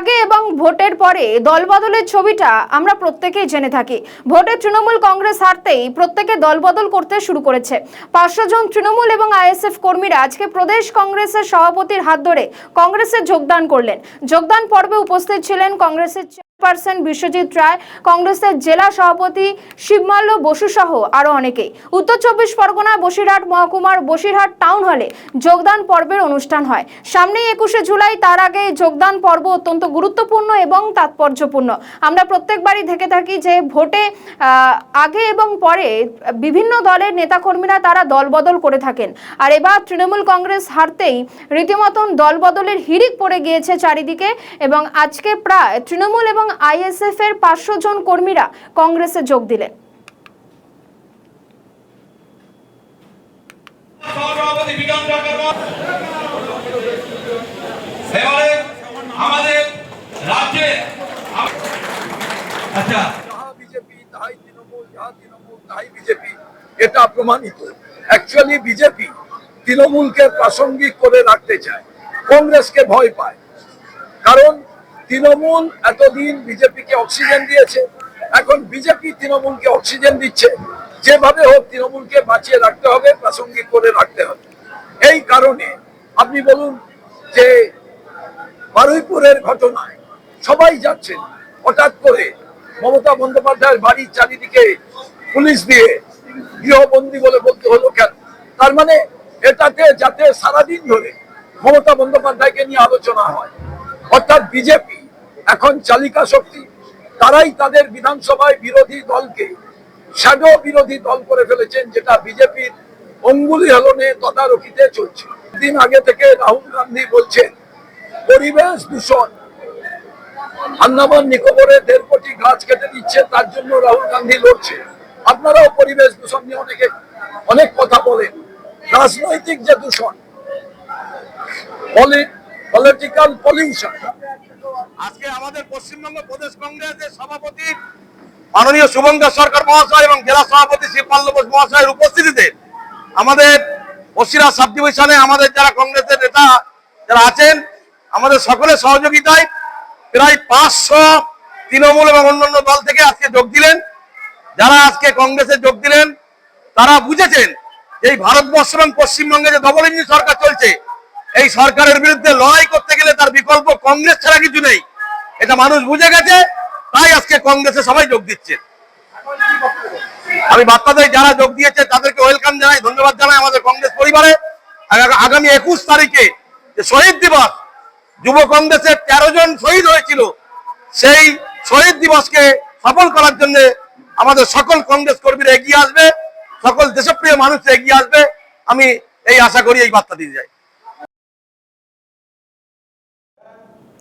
আগে এবং ভোটের পরে দলবদলের ছবিটা আমরা প্রত্যেকেই জেনে থাকি। ভোটে তৃণমূল কংগ্রেস হারতেই প্রত্যেকে দলবদল করতে শুরু করেছে। 500 জন তৃণমূল এবং আইএসএফ কর্মীরা আজকে প্রদেশ কংগ্রেসের সভাপতির হাত ধরে কংগ্রেসে যোগদান করলেন। যোগদান পর্বে উপস্থিত ছিলেন কংগ্রেসের চেয়ারপারসন বিশ্বজিৎ রায়, কংগ্রেসের জেলা সভাপতি শিবমাল্য বসু সহ আরো অনেকেই। উত্তর 24 পরগনা বসিরহাট মহকুমার বসিরহাট টাউন হলে যোগদান পর্বের অনুষ্ঠান হয়। সামনেই 21শে জুলাই, তার আগে যোগদান পর্ব অত্যন্ত গুরুত্বপূর্ণ এবং তাৎপর্যপূর্ণ। আমরা প্রত্যেকবারই দেখে থাকি যে ভোটে আগে এবং পরে বিভিন্ন দলের নেতাকর্মীরা তারা দলবদল করে থাকেন। আর এবার তৃণমূল কংগ্রেস হারতেই রীতিমতন দলবদলের হিড়িক পড়ে গিয়েছে চারিদিকে এবং আজকে প্রায় তৃণমূল এবং আইএসএফ এর 500 জন কর্মীরা কংগ্রেসে যোগ দিলেন। আমাদের রাজ্যে বিজেপি তাই তৃণমূল, তৃণমূল তাই বিজেপি, এটা প্রমাণিত। অ্যাকচুয়ালি বিজেপি তৃণমূলকে প্রাসঙ্গিক করে রাখতে চায়, কংগ্রেসকে ভয় পায়। কারণ তৃণমূল এতদিন বিজেপিকে অক্সিজেন দিয়েছে, এখন বিজেপি তৃণমূলকে অক্সিজেন দিচ্ছে। যেভাবে হোক তৃণমূলকে বাঁচিয়ে রাখতে হবে, প্রাসঙ্গিক করে রাখতে হবে। এই কারণে আপনি বলুন যে বারুইপুরের ঘটনায় সবাই যাচ্ছেন, হঠাৎ করে মমতা বন্দ্যোপাধ্যায়ের বাড়ির চারিদিকে পুলিশ দিয়ে গৃহবন্দী বলে বলতে হলো কেন? তার মানে এটাতে যাতে সারাদিন ধরে মমতা বন্দ্যোপাধ্যায়কে নিয়ে আলোচনা হয়। অর্থাৎ বিজেপি এখন চালিকা শক্তি, তারাই তাদের বিধানসভায় বিরোধী দলকে শ্যাডো বিরোধী দল করে ফেলেছেন, যেটা বিজেপির অঙ্গুলি হেলনে তদারকিতে চলছে। দিন আগে থেকে রাহুল গান্ধী বলছেন পরিবেশ দূষণ, আন্দামান নিকোবরে 1.5 কোটি গাছ কেটে দিচ্ছে, তার জন্য রাহুল গান্ধী লড়ছে। আপনারাও পরিবেশ দূষণ নিয়ে অনেক কথা বলেন। রাজনৈতিক যে দূষণ, পলিটিক্যাল পলিউশন, আজকে আমাদের পশ্চিমবঙ্গ প্রদেশ কংগ্রেসের সভাপতি মাননীয় শুভঙ্কর সরকার মহাশয় এবং জেলা সভাপতি শিবমাল্য বসু মহাশয়ের উপস্থিতিতে আমাদের বসিরহাট সাব ডিভিশনে আমাদের যারা কংগ্রেসের নেতা যারা আছেন, আমাদের সকলের সহযোগিতায় প্রায় 500 তৃণমূল এবং অন্যান্য দল থেকে আজকে যোগ দিলেন। যারা আজকে কংগ্রেসে যোগ দিলেন তারা বুঝেছেন এই ভারতবর্ষ এবং পশ্চিমবঙ্গে যে ডবল ইঞ্জিন সরকার চলছে, এই সরকারের বিরুদ্ধে লড়াই করতে গেলে তার বিকল্প কংগ্রেস ছাড়া কিছু নেই। এটা মানুষ বুঝে গেছে, তাই আজকে কংগ্রেসে সবাই যোগ দিচ্ছে। আমি বার্তা দেই যারা যোগ দিয়েছে তাদেরকে ওয়েলকাম জানাই, ধন্যবাদ জানাই আমাদের কংগ্রেস পরিবারে। আগামী 21 তারিখে যে শহীদ দিবস, যুব কংগ্রেসের 13 জন শহীদ হয়েছিল, সেই শহীদ দিবসকে সফল করার জন্য আমাদের সকল কংগ্রেস কর্মীরা এগিয়ে আসবে, সকল দেশপ্রিয় মানুষ এগিয়ে আসবে। আমি এই আশা করি, এই বার্তা দিয়ে যাই।